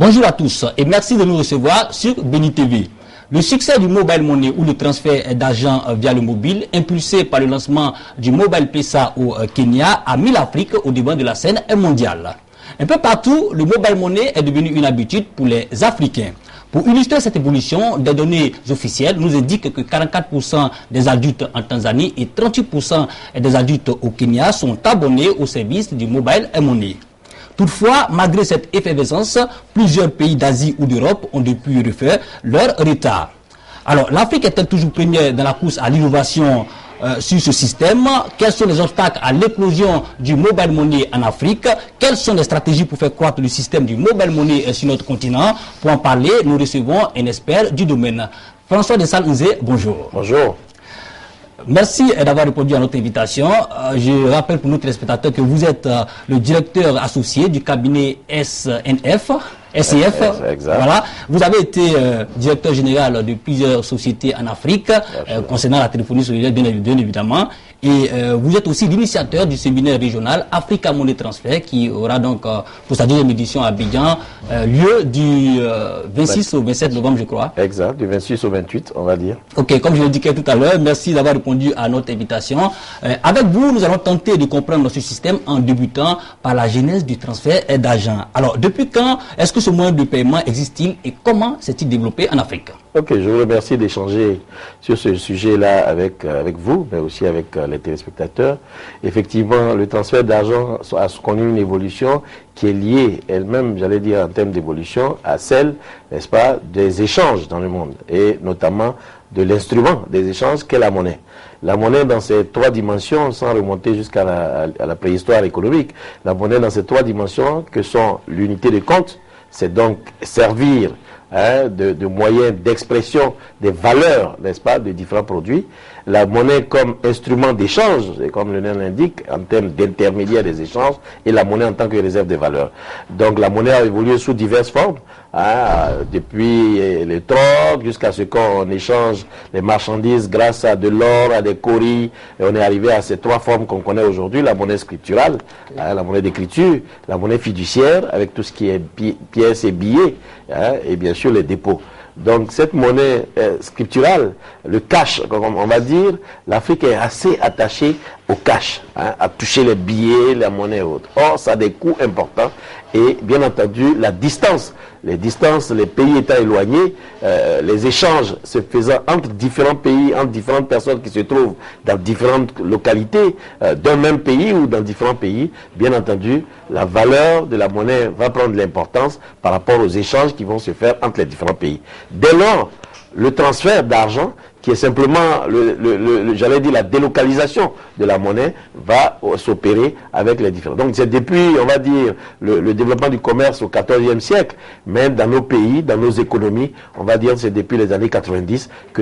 Bonjour à tous et merci de nous recevoir sur Béni TV. Le succès du mobile money ou le transfert d'argent via le mobile, impulsé par le lancement du Mobile Pesa au Kenya, a mis l'Afrique au devant de la scène mondiale. Un peu partout, le mobile money est devenu une habitude pour les Africains. Pour illustrer cette évolution, des données officielles nous indiquent que 44% des adultes en Tanzanie et 38% des adultes au Kenya sont abonnés au service du mobile money. Toutefois, malgré cette effervescence, plusieurs pays d'Asie ou d'Europe ont depuis refait leur retard. Alors, l'Afrique est-elle toujours première dans la course à l'innovation sur ce système? Quels sont les obstacles à l'éclosion du mobile money en Afrique? Quelles sont les stratégies pour faire croître le système du mobile money sur notre continent? Pour en parler, nous recevons un expert du domaine. François Dessalles-Nzé, bonjour. Bonjour. Merci d'avoir répondu à notre invitation. Je rappelle pour nos téléspectateurs que vous êtes le directeur associé du cabinet SCF. Voilà. Vous avez été directeur général de plusieurs sociétés en Afrique concernant la téléphonie cellulaire, bien évidemment. Et vous êtes aussi l'initiateur du séminaire régional Africa Money Transfer qui aura donc pour sa deuxième édition à Abidjan lieu du 26 au 27 novembre, je crois. Exact, du 26 au 28, on va dire. Ok, comme je le disais tout à l'heure, merci d'avoir répondu à notre invitation. Avec vous, nous allons tenter de comprendre ce système en débutant par la genèse du transfert d'argent. Alors, depuis quand est-ce que ce moyen de paiement existe-t-il et comment s'est-il développé en Afrique? Ok, je vous remercie d'échanger sur ce sujet-là avec vous, mais aussi avec les téléspectateurs. Effectivement, le transfert d'argent a connu une évolution qui est liée elle-même, j'allais dire en termes d'évolution, à celle, n'est-ce pas, des échanges dans le monde, et notamment de l'instrument des échanges qu'est la monnaie. La monnaie dans ses trois dimensions, sans remonter jusqu'à la préhistoire économique, la monnaie dans ces trois dimensions que sont l'unité de compte, c'est donc servir de moyens d'expression des valeurs, n'est-ce pas, de différents produits. La monnaie comme instrument d'échange, et comme le nom l'indique, en termes d'intermédiaire des échanges, et la monnaie en tant que réserve des valeurs. Donc la monnaie a évolué sous diverses formes, depuis les trocs jusqu'à ce qu'on échange les marchandises grâce à de l'or, à des cauris, et on est arrivé à ces trois formes qu'on connaît aujourd'hui, la monnaie scripturale, la monnaie d'écriture, la monnaie fiduciaire, avec tout ce qui est pièces et billets, et bien sûr les dépôts. Donc cette monnaie scripturale, le cash, comme on va dire, l'Afrique est assez attachée au cash, à toucher les billets, la monnaie et autres. Or, ça a des coûts importants et bien entendu la distance. Les distances, les pays étant éloignés, les échanges se faisant entre différents pays, entre différentes personnes qui se trouvent dans différentes localités d'un même pays ou dans différents pays, bien entendu, la valeur de la monnaie va prendre l'importance par rapport aux échanges qui vont se faire entre les différents pays. Dès lors, le transfert d'argent, qui est simplement, j'allais dire, la délocalisation de la monnaie, va s'opérer avec les différents. Donc c'est depuis, on va dire, le développement du commerce au XIVe siècle, mais dans nos pays, dans nos économies, on va dire c'est depuis les années 90 que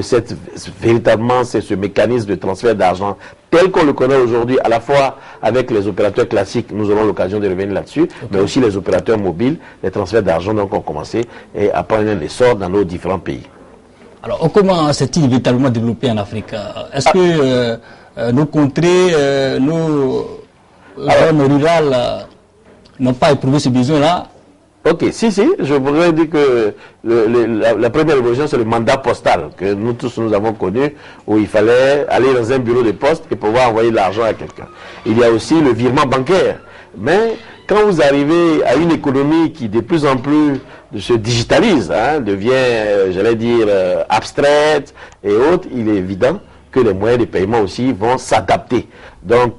véritablement c'est ce mécanisme de transfert d'argent tel qu'on le connaît aujourd'hui, à la fois avec les opérateurs classiques, nous aurons l'occasion de revenir là-dessus, mais aussi les opérateurs mobiles, les transferts d'argent donc ont commencé et à prendre un essor dans nos différents pays. Alors, comment s'est-il véritablement développé en Afrique? Est-ce que nos contrées, nos zones rurales n'ont pas éprouvé ce besoin-là? Ok, si, je voudrais dire que la première évolution, c'est le mandat postal que nous tous nous avons connu, où il fallait aller dans un bureau de poste et pouvoir envoyer de l'argent à quelqu'un. Il y a aussi le virement bancaire. Mais quand vous arrivez à une économie qui de plus en plus se digitalise, devient, j'allais dire, abstraite et autres, il est évident que les moyens de paiement aussi vont s'adapter. Donc,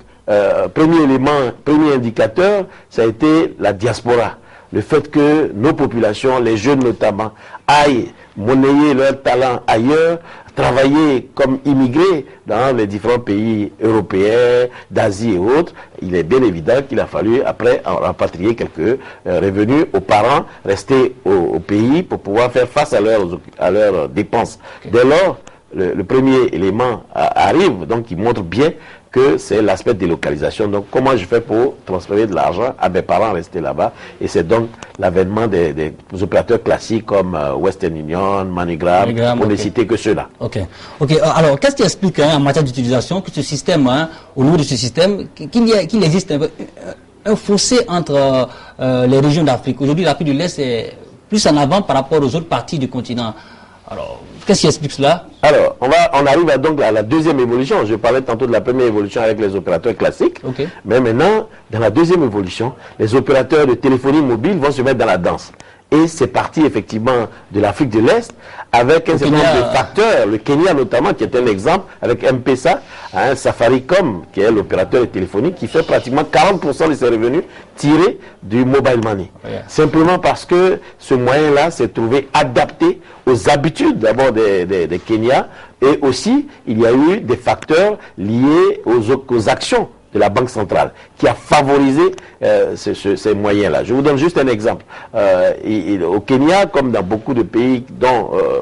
premier élément, premier indicateur, ça a été la diaspora. Le fait que nos populations, les jeunes notamment, aillent monnayer leur talent ailleurs, travailler comme immigrés dans les différents pays européens, d'Asie et autres, il est bien évident qu'il a fallu après rapatrier quelques revenus aux parents, rester au pays pour pouvoir faire face à leurs dépenses. Dès lors, le premier élément arrive, donc qui montre bien que c'est l'aspect délocalisation. Donc, comment je fais pour transférer de l'argent à mes parents restés là-bas? Et c'est donc l'avènement des opérateurs classiques comme Western Union, MoneyGram, pour ne citer que ceux-là. Ok. Alors, qu'est-ce qui explique en matière d'utilisation que ce système, au niveau de ce système, qu'il existe un fossé entre les régions d'Afrique? Aujourd'hui, l'Afrique de l'Est est plus en avant par rapport aux autres parties du continent. Alors, qu'est-ce qui explique cela? Alors, on arrive donc à la deuxième évolution. Je parlais tantôt de la première évolution avec les opérateurs classiques. Okay. Mais maintenant, dans la deuxième évolution, les opérateurs de téléphonie mobile vont se mettre dans la danse. Et c'est parti effectivement de l'Afrique de l'Est avec un certain nombre de facteurs, le Kenya notamment qui est un exemple, avec M-Pesa, hein, Safaricom qui est l'opérateur de téléphonie qui fait pratiquement 40% de ses revenus tirés du mobile money. Yeah. Simplement parce que ce moyen-là s'est trouvé adapté aux habitudes d'abord des Kenyans et aussi il y a eu des facteurs liés aux actions de la Banque centrale, qui a favorisé ces moyens-là. Je vous donne juste un exemple. Au Kenya, comme dans beaucoup de pays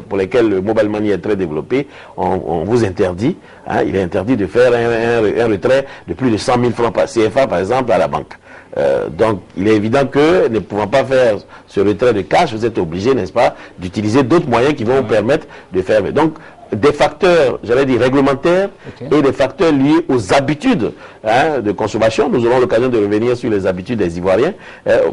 pour lesquels le mobile money est très développé, on vous interdit, hein, il est interdit de faire un retrait de plus de 100 000 francs CFA, par exemple, à la banque. Donc, il est évident que, ne pouvant pas faire ce retrait de cash, vous êtes obligé, n'est-ce pas, d'utiliser d'autres moyens qui vont vous permettre de faire. Donc, des facteurs, j'allais dire, réglementaires et des facteurs liés aux habitudes de consommation, nous aurons l'occasion de revenir sur les habitudes des Ivoiriens,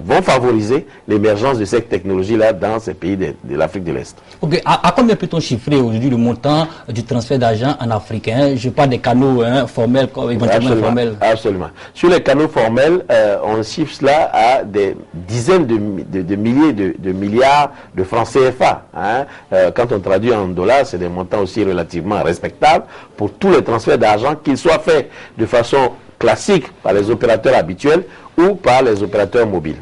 vont favoriser l'émergence de cette technologie-là dans ces pays de l'Afrique de l'Est. Ok, à combien peut-on chiffrer aujourd'hui le montant du transfert d'argent en Afrique? Je parle des canaux formels, éventuellement informels. Absolument. Sur les canaux formels, on chiffre cela à des dizaines de milliers de milliards de francs CFA. Hein. Quand on traduit en dollars, c'est des montants aussi relativement respectables pour tous les transferts d'argent, qu'ils soient faits de façon classique par les opérateurs habituels ou par les opérateurs mobiles.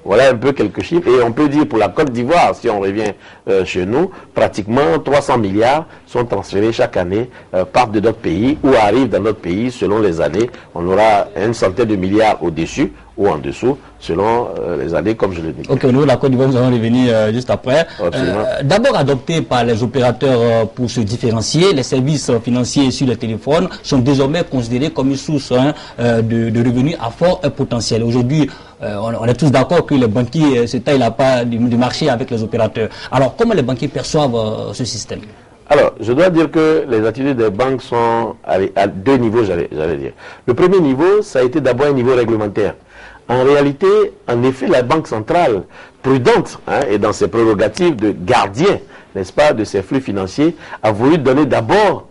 Voilà un peu quelques chiffres. Et on peut dire pour la Côte d'Ivoire, si on revient chez nous, pratiquement 300 milliards sont transférés chaque année, partent de notre pays ou arrivent dans notre pays selon les années. On aura une centaine de milliards au-dessus ou en dessous, selon les années, comme je le dis. Ok, au niveau de la Côte d'Ivoire, nous allons revenir juste après. D'abord adoptés par les opérateurs pour se différencier, les services financiers sur le téléphone sont désormais considérés comme une source de revenus à fort potentiel. Aujourd'hui, on est tous d'accord que les banquiers se taillent la part du marché avec les opérateurs. Alors, comment les banquiers perçoivent ce système? Alors, je dois dire que les attitudes des banques sont à deux niveaux, j'allais dire. Le premier niveau, ça a été d'abord un niveau réglementaire. En réalité, en effet, la Banque centrale, prudente et dans ses prérogatives de gardien, n'est-ce pas, de ses flux financiers, a voulu donner d'abord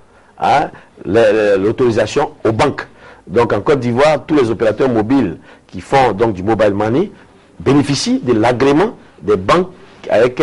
l'autorisation aux banques. Donc en Côte d'Ivoire, tous les opérateurs mobiles qui font donc du mobile money bénéficient de l'agrément des banques avec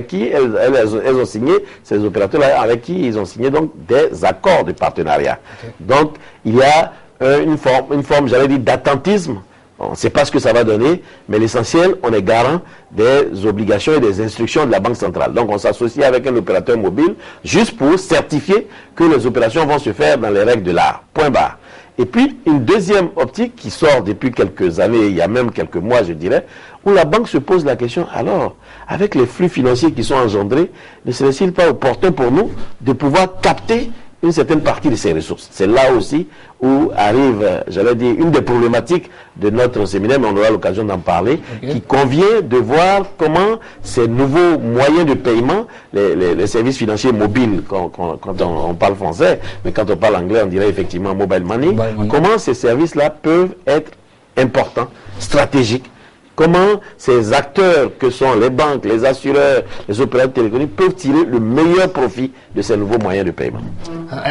qui elles ont signé, ces opérateurs avec qui ils ont signé donc des accords de partenariat. Okay. Donc il y a une forme, j'allais dire, d'attentisme. On ne sait pas ce que ça va donner, mais l'essentiel, on est garant des obligations et des instructions de la Banque centrale. Donc on s'associe avec un opérateur mobile juste pour certifier que les opérations vont se faire dans les règles de l'art. Point barre. Et puis une deuxième optique qui sort depuis quelques années, il y a même quelques mois je dirais, où la banque se pose la question, alors, avec les flux financiers qui sont engendrés, ne serait-il pas opportun pour nous de pouvoir capter une certaine partie de ces ressources? C'est là aussi où arrive, j'allais dire, une des problématiques de notre séminaire, mais on aura l'occasion d'en parler, qui convient de voir comment ces nouveaux moyens de paiement, les services financiers mobiles, quand on parle français, mais quand on parle anglais, on dirait effectivement mobile money, comment ces services-là peuvent être importants, stratégiques, comment ces acteurs que sont les banques, les assureurs, les opérateurs téléphoniques peuvent tirer le meilleur profit de ces nouveaux moyens de paiement.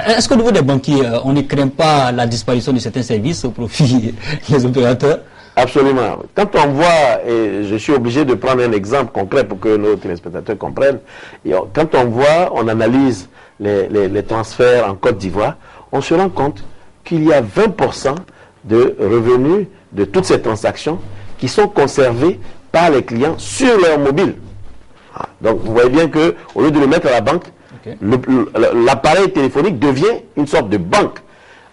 Est-ce qu'au niveau des banquiers, on ne craint pas la disparition de certains services au profit des opérateurs? Absolument. Quand on voit, et je suis obligé de prendre un exemple concret pour que nos téléspectateurs comprennent, et quand on voit, on analyse les transferts en Côte d'Ivoire, on se rend compte qu'il y a 20% de revenus de toutes ces transactions qui sont conservés par les clients sur leur mobile. Donc vous voyez bien que au lieu de le mettre à la banque, l'appareil téléphonique devient une sorte de banque.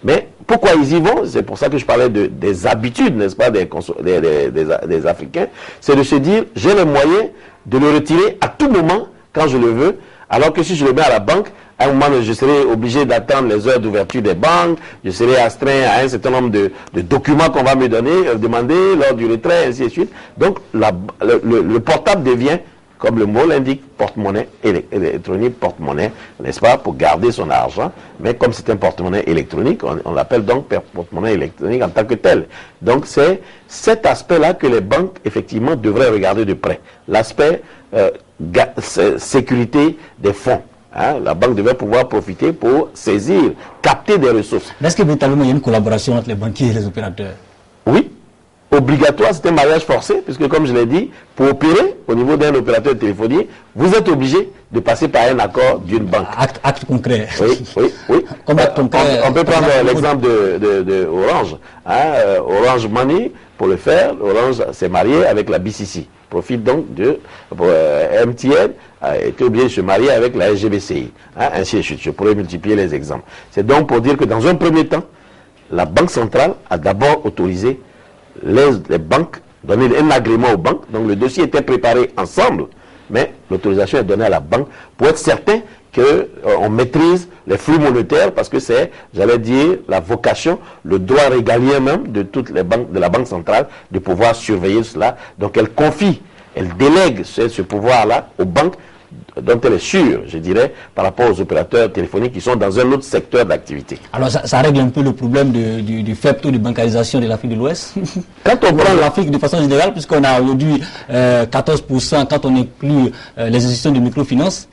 Mais pourquoi ils y vont? C'est pour ça que je parlais des habitudes, n'est-ce pas, des Africains. C'est de se dire, j'ai le moyen de le retirer à tout moment quand je le veux, alors que si je le mets à la banque, à un moment, je serai obligé d'attendre les heures d'ouverture des banques, je serai astreint à un certain nombre de documents qu'on va me demander lors du retrait, ainsi de suite. Donc, le portable devient comme le mot l'indique, porte-monnaie électronique, porte-monnaie, n'est-ce pas, pour garder son argent. Mais comme c'est un porte-monnaie électronique, on l'appelle donc porte-monnaie électronique en tant que tel. Donc c'est cet aspect-là que les banques, effectivement, devraient regarder de près. L'aspect sécurité des fonds. Hein, la banque devait pouvoir profiter pour saisir, capter des ressources. Est-ce que véritablement il y a une collaboration entre les banquiers et les opérateurs? Oui, obligatoire, c'est un mariage forcé, puisque comme je l'ai dit, pour opérer au niveau d'un opérateur de téléphonie, vous êtes obligé de passer par un accord d'une banque. Acte concret. Oui. Comme acte concret, on peut prendre l'exemple de Orange. Hein, Orange Money, pour le faire, Orange s'est marié avec la BCC. Profite donc de MTN a été obligé de se marier avec la SGBCI, hein, ainsi de suite. Je pourrais multiplier les exemples. C'est donc pour dire que dans un premier temps, la Banque centrale a d'abord autorisé les banques, donné un agrément aux banques. Donc le dossier était préparé ensemble, mais l'autorisation est donnée à la banque pour être certain qu'on maîtrise les flux monétaires, parce que c'est, j'allais dire, la vocation, le droit régalien même de toutes les banques, de la Banque centrale, de pouvoir surveiller cela. Donc elle confie, elle délègue ce pouvoir-là aux banques dont elle est sûre, je dirais, par rapport aux opérateurs téléphoniques qui sont dans un autre secteur d'activité. Alors ça règle un peu le problème du faible taux de bancarisation de l'Afrique de l'Ouest. Quand on prend l'Afrique de façon générale, puisqu'on a aujourd'hui 14% quand on inclut les institutions de microfinance.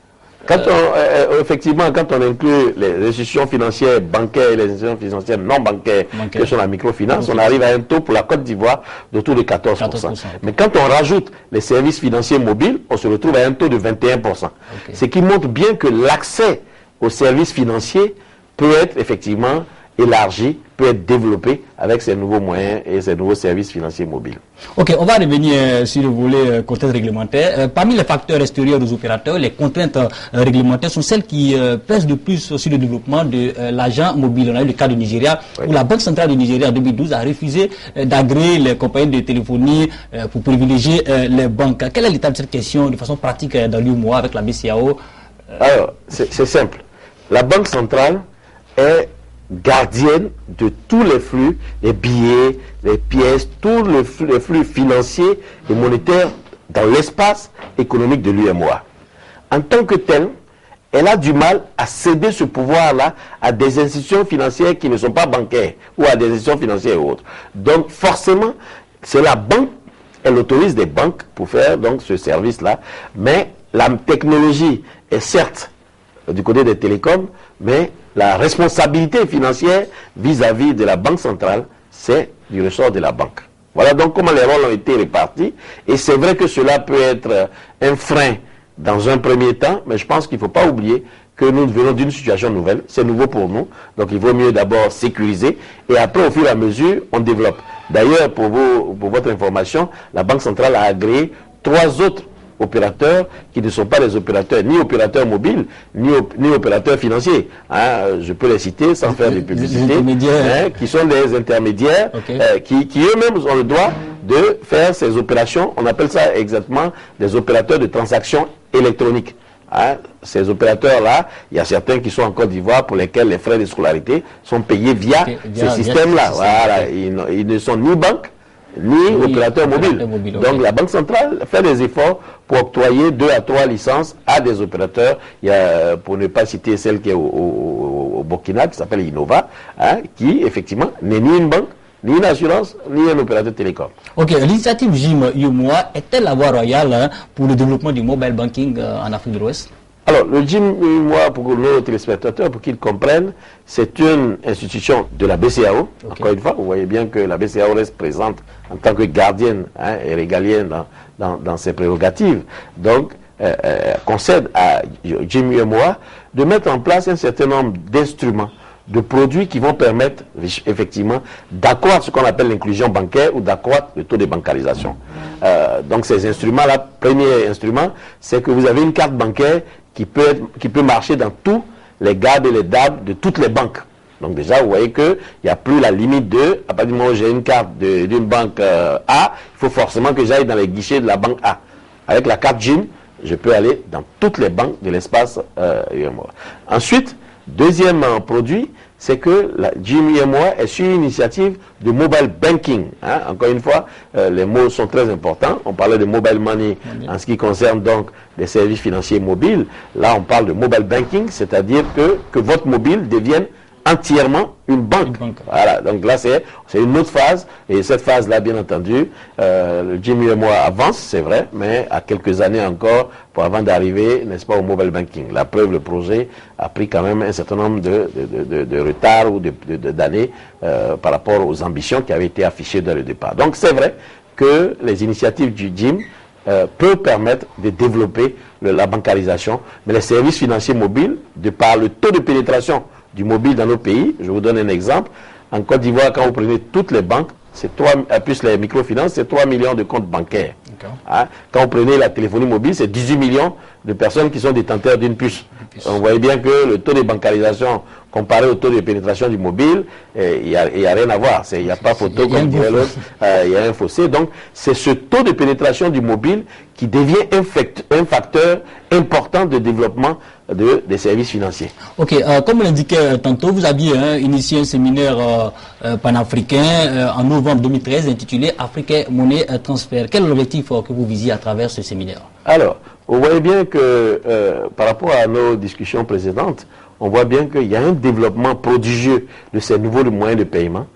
Effectivement, quand on inclut les institutions financières bancaires et les institutions financières non bancaires, que sont la microfinance, on arrive à un taux pour la Côte d'Ivoire d'autour de 14%. Mais quand on rajoute les services financiers mobiles, on se retrouve à un taux de 21%. Ce qui montre bien que l'accès aux services financiers peut être effectivement élargi, peut être développé avec ces nouveaux moyens et ces nouveaux services financiers mobiles. Ok, on va revenir sur le volet contraintes réglementaires. Parmi les facteurs extérieurs aux opérateurs, les contraintes réglementaires sont celles qui pèsent de plus sur le développement de l'agent mobile. On a eu le cas du Nigeria, où la Banque centrale du Nigeria en 2012 a refusé d'agréer les compagnies de téléphonie pour privilégier les banques. Quel est l'état de cette question de façon pratique dans l'UMOA avec la BCAO? Alors, c'est simple. La Banque centrale est gardienne de tous les flux, les billets, les pièces, tous les flux financiers et monétaires dans l'espace économique de l'UMOA. En tant que telle, elle a du mal à céder ce pouvoir-là à des institutions financières qui ne sont pas bancaires ou à des institutions financières et autres. Donc forcément, c'est la banque, elle autorise des banques pour faire donc ce service-là, mais la technologie est certes du côté des télécoms, mais la responsabilité financière vis-à-vis de la Banque centrale, c'est du ressort de la banque. Voilà donc comment les rôles ont été répartis. Et c'est vrai que cela peut être un frein dans un premier temps, mais je pense qu'il ne faut pas oublier que nous venons d'une situation nouvelle. C'est nouveau pour nous. Donc il vaut mieux d'abord sécuriser et après, au fur et à mesure, on développe. D'ailleurs, pour votre information, la Banque centrale a agréé 3 autres opérateurs qui ne sont pas des opérateurs, ni opérateurs mobiles, ni opérateurs financiers. Hein, je peux les citer sans faire de publicité, qui sont des intermédiaires qui eux-mêmes ont le droit de faire ces opérations. On appelle ça exactement des opérateurs de transactions électroniques. Hein, ces opérateurs-là, il y a certains qui sont en Côte d'Ivoire pour lesquels les frais de scolarité sont payés via ce système-là. Voilà, ils ne sont ni banques, ni opérateurs mobiles. Donc la Banque centrale fait des efforts pour octroyer 2 à 3 licences à des opérateurs. Il y a, pour ne pas citer celle qui est au Burkina, qui s'appelle Innova, hein, qui effectivement n'est ni une banque, ni une assurance, ni un opérateur télécom. Ok, l'initiative JIM-UMOA est-elle la voie royale pour le développement du mobile banking en Afrique de l'Ouest? Alors, le JIM-UMOA, pour nos téléspectateurs, pour qu'ils comprennent, c'est une institution de la BCAO. Encore une fois, vous voyez bien que la BCAO reste présente en tant que gardienne et régalienne dans ses prérogatives. Donc, concède à JIM-UMOA de mettre en place un certain nombre d'instruments, de produits qui vont permettre effectivement d'accroître ce qu'on appelle l'inclusion bancaire ou d'accroître le taux de bancarisation. Donc ces instruments-là, premier instrument, c'est que vous avez une carte bancaire qui peut marcher dans tous les GAD et les DAB de toutes les banques. Donc déjà, vous voyez qu'il n'y a plus la limite de, à partir du moment où j'ai une carte d'une banque A, il faut forcément que j'aille dans les guichets de la banque A. Avec la carte JIM, je peux aller dans toutes les banques de l'espace UMOA. Ensuite, deuxième produit, c'est que la Jim et moi est sur une initiative de mobile banking. Hein. Encore une fois, les mots sont très importants. On parlait de mobile money en ce qui concerne donc les services financiers mobiles. Là, on parle de mobile banking, c'est-à-dire que votre mobile devienne entièrement une banque. Voilà, donc là c'est une autre phase, et cette phase-là, bien entendu, le Jimmy et moi avance, c'est vrai, mais à quelques années encore avant d'arriver, n'est-ce pas, au mobile banking. La preuve, le projet a pris quand même un certain nombre de retards ou d'années par rapport aux ambitions qui avaient été affichées dès le départ. Donc c'est vrai que les initiatives du JIM peuvent permettre de développer la bancarisation, mais les services financiers mobiles, de par le taux de pénétration du mobile dans nos pays, je vous donne un exemple. En Côte d'Ivoire, quand vous prenez toutes les banques, c'est plus les microfinances, c'est 3 millions de comptes bancaires. Hein? Quand vous prenez la téléphonie mobile, c'est 18 millions de personnes qui sont détenteurs d'une puce. On voit bien que le taux de bancarisation comparé au taux de pénétration du mobile, il n'y a rien à voir. Il n'y a pas photo comme dirait l'autre, il y a un fossé. Donc, c'est ce taux de pénétration du mobile qui devient un facteur important de développement des services financiers. Ok, comme on l'indiquait tantôt, vous aviez initié un séminaire panafricain en novembre 2013 intitulé Afrique Monnaie Transfert. Quel est l'objectif que vous visiez à travers ce séminaire? Alors, vous voyez bien que par rapport à nos discussions précédentes, on voit bien qu'il y a un développement prodigieux de ces nouveaux moyens de paiement.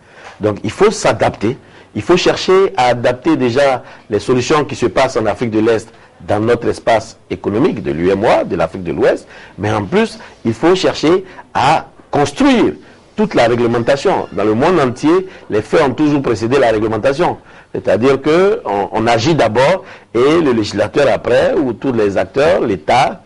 Donc, il faut s'adapter. Il faut chercher à adapter déjà les solutions qui se passent en Afrique de l'Est dans notre espace économique de l'UEMOA, de l'Afrique de l'Ouest. Mais en plus, il faut chercher à construire toute la réglementation. Dans le monde entier, les faits ont toujours précédé la réglementation. C'est-à-dire qu'on agit d'abord et le législateur après, ou tous les acteurs, l'État,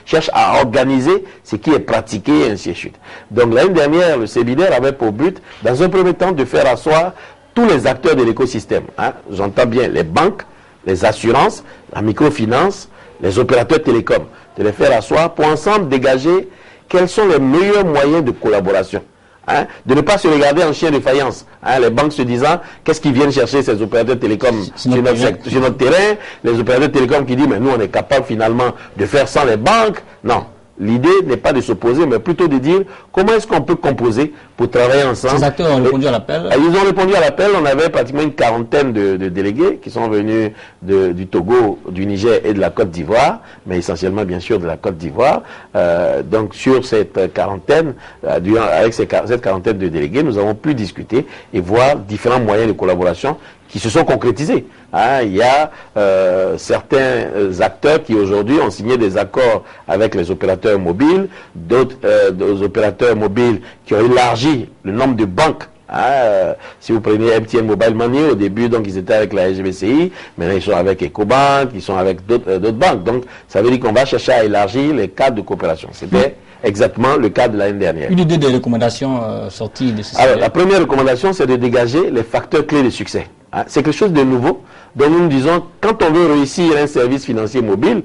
cherche à organiser ce qui est pratiqué et ainsi de suite. Donc l'année dernière, le séminaire avait pour but, dans un premier temps, de faire asseoir tous les acteurs de l'écosystème. Hein. J'entends bien les banques, les assurances, la microfinance, les opérateurs télécoms, de les faire asseoir pour ensemble dégager quels sont les meilleurs moyens de collaboration. Hein, de ne pas se regarder en chien de faïence. Hein, les banques se disant, qu'est-ce qu'ils viennent chercher ces opérateurs télécoms sur notre terrain, les opérateurs télécoms qui disent, mais nous on est capable finalement de faire sans les banques. Non. L'idée n'est pas de s'opposer, mais plutôt de dire comment est-ce qu'on peut composer pour travailler ensemble. Ces acteurs ont répondu à l'appel. Ils ont répondu à l'appel. On avait pratiquement une quarantaine de délégués qui sont venus du Togo, du Niger et de la Côte d'Ivoire, mais essentiellement bien sûr de la Côte d'Ivoire. Donc sur cette quarantaine, avec cette quarantaine de délégués, nous avons pu discuter et voir différents moyens de collaboration qui se sont concrétisés. Hein, il y a certains acteurs qui aujourd'hui ont signé des accords avec les opérateurs mobiles, d'autres opérateurs mobiles qui ont élargi le nombre de banques. Hein, si vous prenez MTN Mobile Money, au début donc ils étaient avec la SGBCI, maintenant ils sont avec Ecobank, ils sont avec d'autres banques. Donc ça veut dire qu'on va chercher à élargir les cadres de coopération. C'était exactement le cas de l'année dernière. Une idée des recommandations sorties de ce Alors la première recommandation, c'est de dégager les facteurs clés de succès. Hein, c'est quelque chose de nouveau. Donc nous disons, quand on veut réussir un service financier mobile,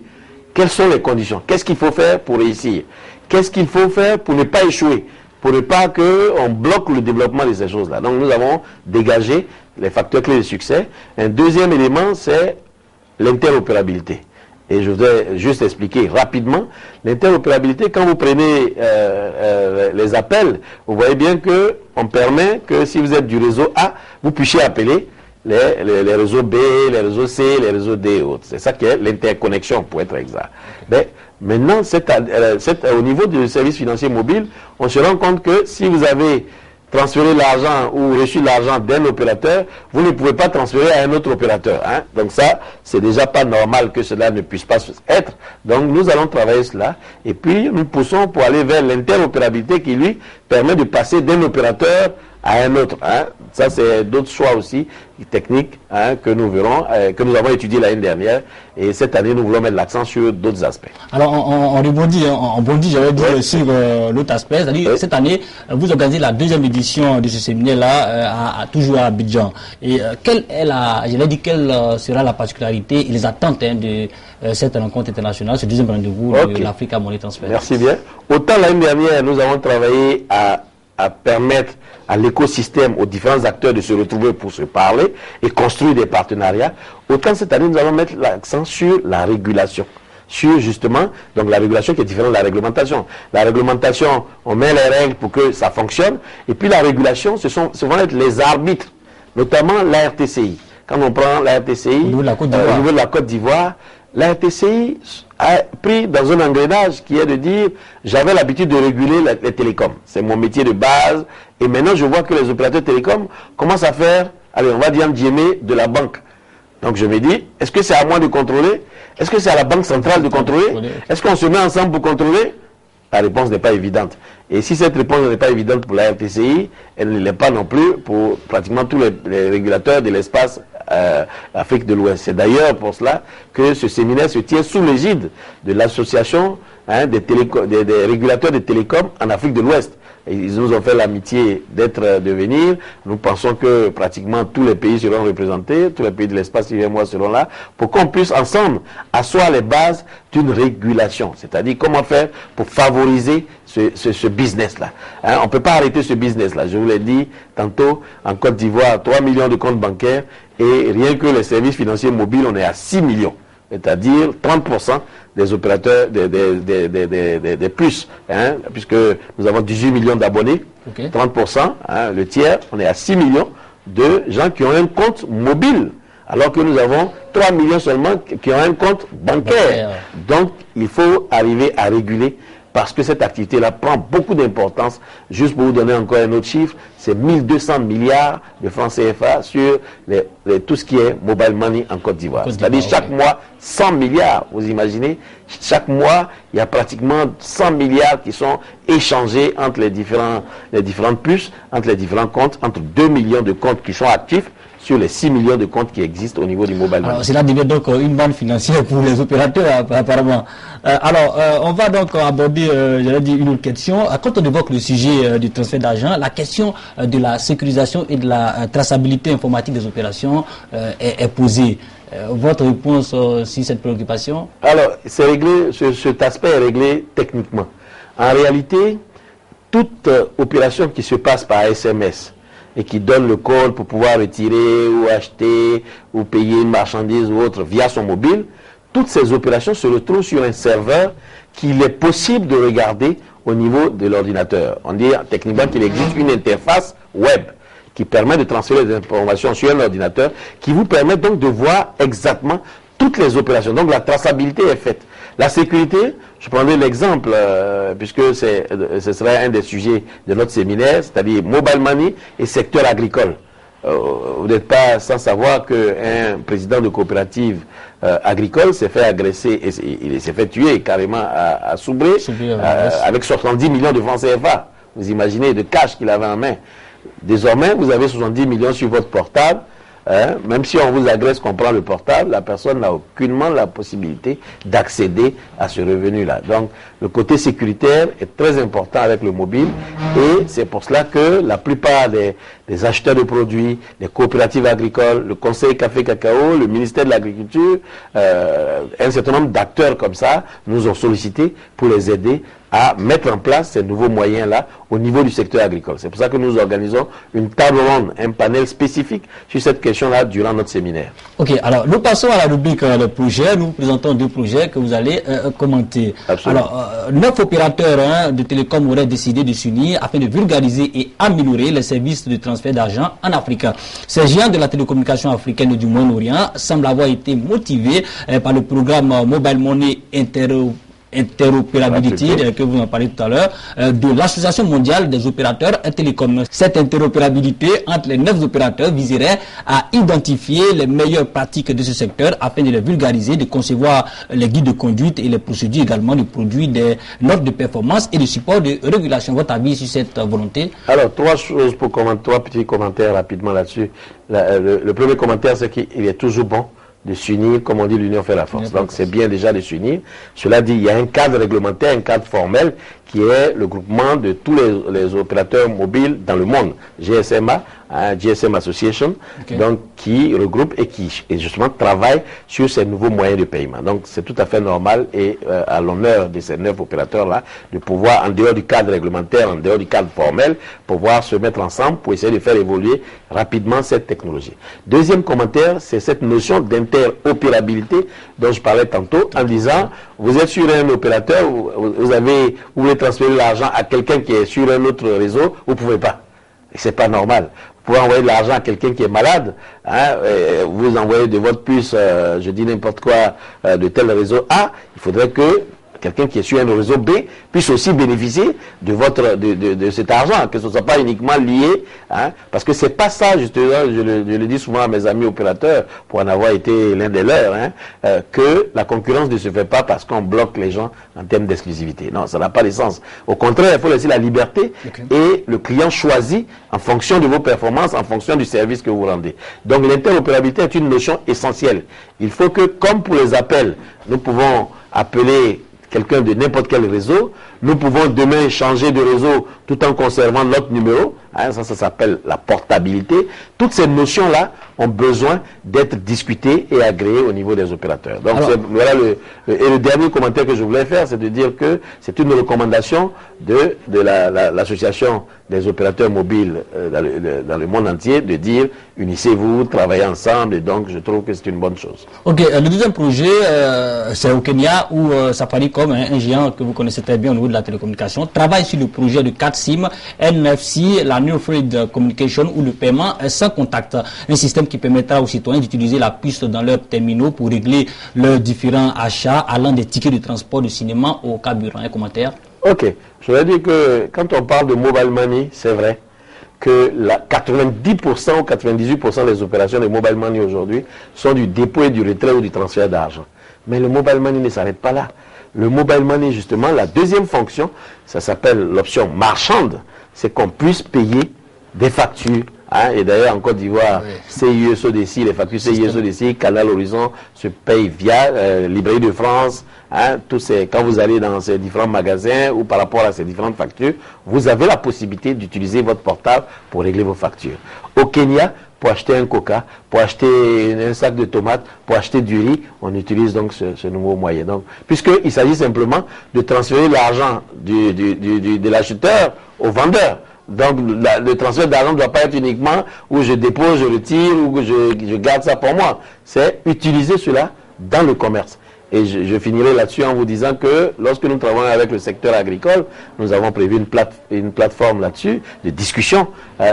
quelles sont les conditions? Qu'est-ce qu'il faut faire pour réussir? Qu'est-ce qu'il faut faire pour ne pas échouer? Pour ne pas qu'on bloque le développement de ces choses-là. Donc nous avons dégagé les facteurs clés de succès. Un deuxième élément, c'est l'interopérabilité. Et je voudrais juste expliquer rapidement. L'interopérabilité, quand vous prenez les appels, vous voyez bien qu'on permet que si vous êtes du réseau A, vous puissiez appeler les réseaux B, les réseaux C, les réseaux D et autres. C'est ça qui est l'interconnexion, pour être exact. Mais maintenant, au niveau du service financier mobile, on se rend compte que si vous avez transféré l'argent ou reçu l'argent d'un opérateur, vous ne pouvez pas transférer à un autre opérateur. Hein? Donc ça, c'est déjà pas normal que cela ne puisse pas être. Donc nous allons travailler cela et puis nous poussons pour aller vers l'interopérabilité qui lui permet de passer d'un opérateur à un autre. Hein. Ça, c'est d'autres choix aussi techniques que nous verrons, que nous avons étudié l'année dernière. Et cette année, nous voulons mettre l'accent sur d'autres aspects. Alors, on rebondit, j'avais dit, sur l'autre aspect. C'est-à-dire, cette année, vous organisez la deuxième édition de ce séminaire-là, toujours à Abidjan. Et quelle sera la particularité et les attentes de cette rencontre internationale, ce deuxième rendez-vous de l'Afrique Monnaie Transfert? Merci bien. Autant l'année dernière, nous avons travaillé à permettre à l'écosystème, aux différents acteurs de se retrouver pour se parler et construire des partenariats. Autant cette année, nous allons mettre l'accent sur la régulation, sur justement donc la régulation qui est différente de la réglementation. La réglementation, on met les règles pour que ça fonctionne, et puis la régulation, ce vont être les arbitres, notamment la RTCI. Quand on prend la RTCI, au niveau de la Côte d'Ivoire, la RTCI a pris dans un engrenage qui est de dire j'avais l'habitude de réguler les télécoms. C'est mon métier de base. Et maintenant, je vois que les opérateurs télécoms commencent à faire, allez, on va dire de la banque. Donc je me dis, est-ce que c'est à moi de contrôler? Est-ce que c'est à la Banque centrale de contrôler? Est-ce qu'on se met ensemble pour contrôler? La réponse n'est pas évidente. Et si cette réponse n'est pas évidente pour la RTCI, elle ne l'est pas non plus pour pratiquement tous les régulateurs de l'espace Afrique de l'Ouest. C'est d'ailleurs pour cela que ce séminaire se tient sous l'égide de l'association des régulateurs des télécoms en Afrique de l'Ouest. Ils nous ont fait l'amitié de venir. Nous pensons que pratiquement tous les pays seront représentés, tous les pays de l'espace IMOA seront là, pour qu'on puisse ensemble asseoir les bases d'une régulation. C'est-à-dire comment faire pour favoriser ce business-là. On ne peut pas arrêter ce business-là. Je vous l'ai dit tantôt, en Côte d'Ivoire, 3 millions de comptes bancaires, et rien que les services financiers mobiles, on est à 6 millions. C'est-à-dire 30% des opérateurs des plus, puisque nous avons 18 millions d'abonnés, 30%, le tiers, on est à 6 millions de gens qui ont un compte mobile, alors que nous avons 3 millions seulement qui ont un compte bancaire. Donc, il faut arriver à réguler, parce que cette activité-là prend beaucoup d'importance. Juste pour vous donner encore un autre chiffre, c'est 1200 milliards de francs CFA sur tout ce qui est mobile money en Côte d'Ivoire. C'est-à-dire chaque mois, 100 milliards. Vous imaginez, chaque mois, il y a pratiquement 100 milliards qui sont échangés entre les différentes puces, entre les différents comptes, entre 2 millions de comptes qui sont actifs, sur les 6 millions de comptes qui existent au niveau du mobile money. Cela devient donc une manne financière pour les opérateurs apparemment. On va donc aborder, une autre question. Quand on évoque le sujet du transfert d'argent, la question de la sécurisation et de la traçabilité informatique des opérations est posée. Votre réponse sur cette préoccupation? Alors, c'est réglé, cet aspect est réglé techniquement. En réalité, toute opération qui se passe par SMS, et qui donne le code pour pouvoir retirer ou acheter ou payer une marchandise ou autre via son mobile, toutes ces opérations se retrouvent sur un serveur qu'il est possible de regarder au niveau de l'ordinateur. On dit techniquement qu'il existe une interface web qui permet de transférer des informations sur un ordinateur, qui vous permet donc de voir exactement toutes les opérations. Donc la traçabilité est faite. La sécurité, je prendrai l'exemple, puisque ce serait un des sujets de notre séminaire, c'est-à-dire mobile money et secteur agricole. Vous n'êtes pas sans savoir qu'un président de coopérative agricole s'est fait agresser, et il s'est fait tuer carrément à Soubré, avec 70 millions de francs CFA. Vous imaginez le cash qu'il avait en main. Désormais, vous avez 70 millions sur votre portable. Même si on vous agresse, qu'on prend le portable, la personne n'a aucunement la possibilité d'accéder à ce revenu-là. Donc, le côté sécuritaire est très important avec le mobile, et c'est pour cela que la plupart des acheteurs de produits, les coopératives agricoles, le Conseil Café Cacao, le ministère de l'Agriculture, un certain nombre d'acteurs comme ça nous ont sollicité pour les aider à mettre en place ces nouveaux moyens-là au niveau du secteur agricole. C'est pour ça que nous organisons une table ronde, un panel spécifique sur cette question-là durant notre séminaire. Ok, alors nous passons à la rubrique le projet. Nous présentons 2 projets que vous allez commenter. Absolument. Alors, 9 opérateurs de télécom auraient décidé de s'unir afin de vulgariser et améliorer les services de transfert d'argent en Afrique. Ces géants de la télécommunication africaine du Moyen-Orient semblent avoir été motivés par le programme Mobile Money interopérabilité que vous en parlez tout à l'heure de l'Association mondiale des opérateurs télécoms. Cette interopérabilité entre les 9 opérateurs viserait à identifier les meilleures pratiques de ce secteur afin de les vulgariser, de concevoir les guides de conduite et les procédures également de produire des notes de performance et de support de régulation. Votre avis sur cette volonté? Alors, 3 petits commentaires rapidement là-dessus. Le premier commentaire, c'est qu'il est toujours bon de s'unir, comme on dit, l'union fait la force. Donc c'est bien déjà de s'unir. Cela dit, il y a un cadre réglementaire, un cadre formel qui est le groupement de tous les opérateurs mobiles dans le monde, GSMA, GSM Association, donc qui regroupe et qui justement travaille sur ces nouveaux moyens de paiement. Donc c'est tout à fait normal et à l'honneur de ces 9 opérateurs-là de pouvoir, en dehors du cadre réglementaire, en dehors du cadre formel, pouvoir se mettre ensemble pour essayer de faire évoluer rapidement cette technologie. Deuxième commentaire, c'est cette notion d'interopérabilité dont je parlais tantôt, en disant, vous êtes sur un opérateur, vous voulez transférer l'argent à quelqu'un qui est sur un autre réseau, vous ne pouvez pas. C'est pas normal. Vous pouvez envoyer de l'argent à quelqu'un qui est malade, vous envoyez de votre puce, je dis n'importe quoi, de tel réseau A, il faudrait que quelqu'un qui est sur un réseau B puisse aussi bénéficier de cet argent, que ce ne soit pas uniquement lié, parce que c'est pas ça, justement, je le dis souvent à mes amis opérateurs, pour en avoir été l'un des leurs, que la concurrence ne se fait pas parce qu'on bloque les gens en termes d'exclusivité. Non, ça n'a pas de sens. Au contraire, il faut laisser la liberté et le client choisit en fonction de vos performances, en fonction du service que vous rendez. Donc l'interopérabilité est une notion essentielle. Il faut que, comme pour les appels, nous pouvons appeler quelqu'un de n'importe quel réseau, nous pouvons demain changer de réseau tout en conservant notre numéro, ça s'appelle la portabilité. Toutes ces notions-là ont besoin d'être discutées et agréées au niveau des opérateurs. Donc voilà le dernier commentaire que je voulais faire, c'est de dire que c'est une recommandation de l'association des opérateurs mobiles dans le monde entier, de dire unissez-vous, travaillez ensemble, et donc je trouve que c'est une bonne chose. Ok, le deuxième projet, c'est au Kenya, où Safaricom, un géant que vous connaissez très bien au niveau de la télécommunication, travaille sur le projet de 4 SIM, NFC, la Near Field Communication, ou le paiement sans contact. Un système qui permettra aux citoyens d'utiliser la puce dans leurs terminaux pour régler leurs différents achats, allant des tickets de transport de cinéma au carburant. Un commentaire? Ok, je veux dire que quand on parle de mobile money, c'est vrai que 90% ou 98% des opérations de mobile money aujourd'hui sont du dépôt et du retrait ou du transfert d'argent. Mais le mobile money ne s'arrête pas là. Le mobile money, justement, la deuxième fonction, ça s'appelle l'option marchande, c'est qu'on puisse payer des factures. Et d'ailleurs, en Côte d'Ivoire, CIE SODECI, les factures CIE SODECI, Canal Horizon se payent via Librairie de France. Quand vous allez dans ces différents magasins ou par rapport à ces différentes factures, vous avez la possibilité d'utiliser votre portable pour régler vos factures. Au Kenya, pour acheter un coca, pour acheter un sac de tomates, pour acheter du riz, on utilise donc ce nouveau moyen. Donc, puisqu'il s'agit simplement de transférer l'argent de l'acheteur au vendeur. Donc le transfert d'argent ne doit pas être uniquement où je dépose, je retire ou que je garde ça pour moi. C'est utiliser cela dans le commerce. Et je finirai là-dessus en vous disant que lorsque nous travaillons avec le secteur agricole, nous avons prévu une plateforme là-dessus de discussion.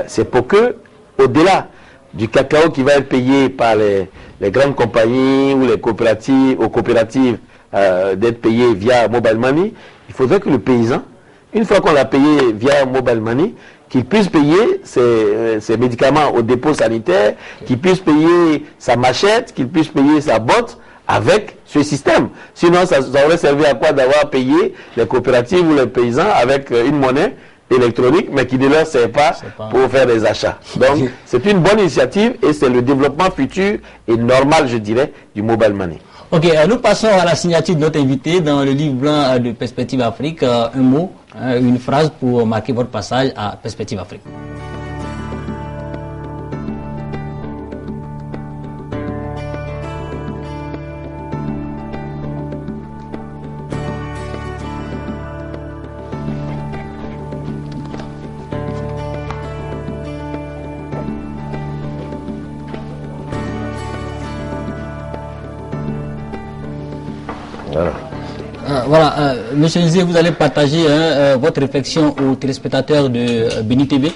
C'est pour que, au-delà du cacao qui va être payé par les grandes compagnies ou les coopératives, d'être payé via mobile money, il faudrait que le paysan, une fois qu'on l'a payé via mobile money, qu'il puisse payer ses médicaments au dépôt sanitaire, qu'il puisse payer sa machette, qu'il puisse payer sa botte avec ce système. Sinon, ça aurait servi à quoi d'avoir payé les coopératives ou les paysans avec une monnaie électronique, mais qui ne leur sert pas pour faire des achats. Donc, c'est une bonne initiative et c'est le développement futur et normal, je dirais, du mobile money. Ok, nous passons à la signature de notre invité dans le livre blanc de Perspective Afrique. Un mot, une phrase pour marquer votre passage à Perspective Afrique. Voilà, Monsieur Nzé, vous allez partager votre réflexion aux téléspectateurs de Béni TV.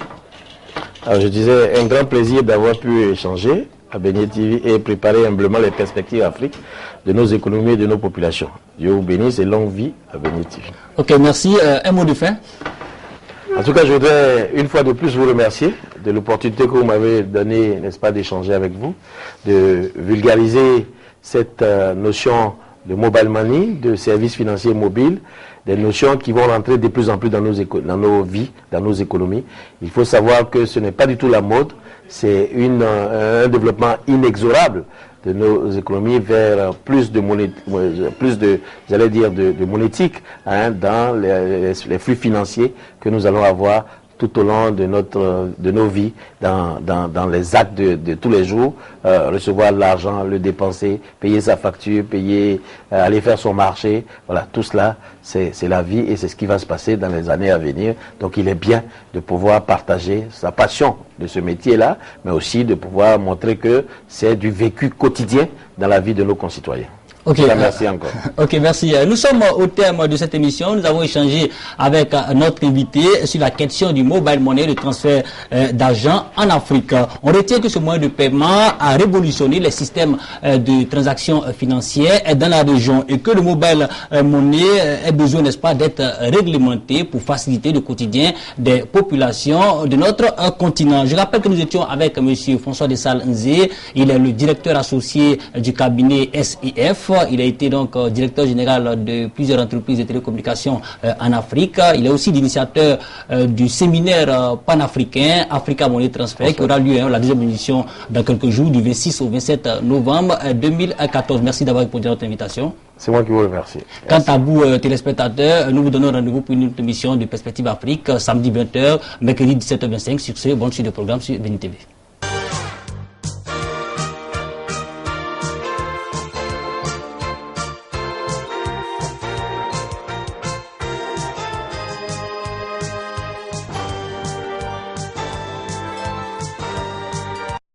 Alors, je disais, un grand plaisir d'avoir pu échanger à Béni TV et préparer humblement les perspectives Afrique de nos économies et de nos populations. Dieu vous bénisse et longue vie à Béni TV. Ok, merci. Un mot de fin. En tout cas, je voudrais une fois de plus vous remercier de l'opportunité que vous m'avez donnée, n'est-ce pas, d'échanger avec vous, de vulgariser cette notion de mobile money, de services financiers mobiles, des notions qui vont rentrer de plus en plus dans nos vies, dans nos économies. Il faut savoir que ce n'est pas du tout la mode, c'est un développement inexorable de nos économies vers plus de monétique dans les flux financiers que nous allons avoir tout au long de nos vies, dans les actes de tous les jours, recevoir de l'argent, le dépenser, payer sa facture, aller faire son marché. Voilà, tout cela, c'est la vie et c'est ce qui va se passer dans les années à venir. Donc il est bien de pouvoir partager sa passion de ce métier-là, mais aussi de pouvoir montrer que c'est du vécu quotidien dans la vie de nos concitoyens. Ok, merci encore. Ok, merci. Nous sommes au terme de cette émission. Nous avons échangé avec notre invité sur la question du mobile money, le transfert d'argent en Afrique. On retient que ce moyen de paiement a révolutionné les systèmes de transactions financières dans la région et que le mobile money a besoin, n'est-ce pas, d'être réglementé pour faciliter le quotidien des populations de notre continent. Je rappelle que nous étions avec M. François Dessal Nzé. Il est le directeur associé du cabinet SIF. Il a été donc directeur général de plusieurs entreprises de télécommunications en Afrique. Il est aussi l'initiateur du séminaire panafricain Africa Money Transfer qui aura lieu, la deuxième édition, dans quelques jours, du 26 au 27 novembre 2014. Merci d'avoir répondu à notre invitation. C'est moi qui vous remercie. Quant à vous, téléspectateurs, nous vous donnons rendez-vous pour une autre émission de Perspective Afrique, samedi 20h, mercredi 17h25. Sur ce, bonne suite de programme sur BNTV.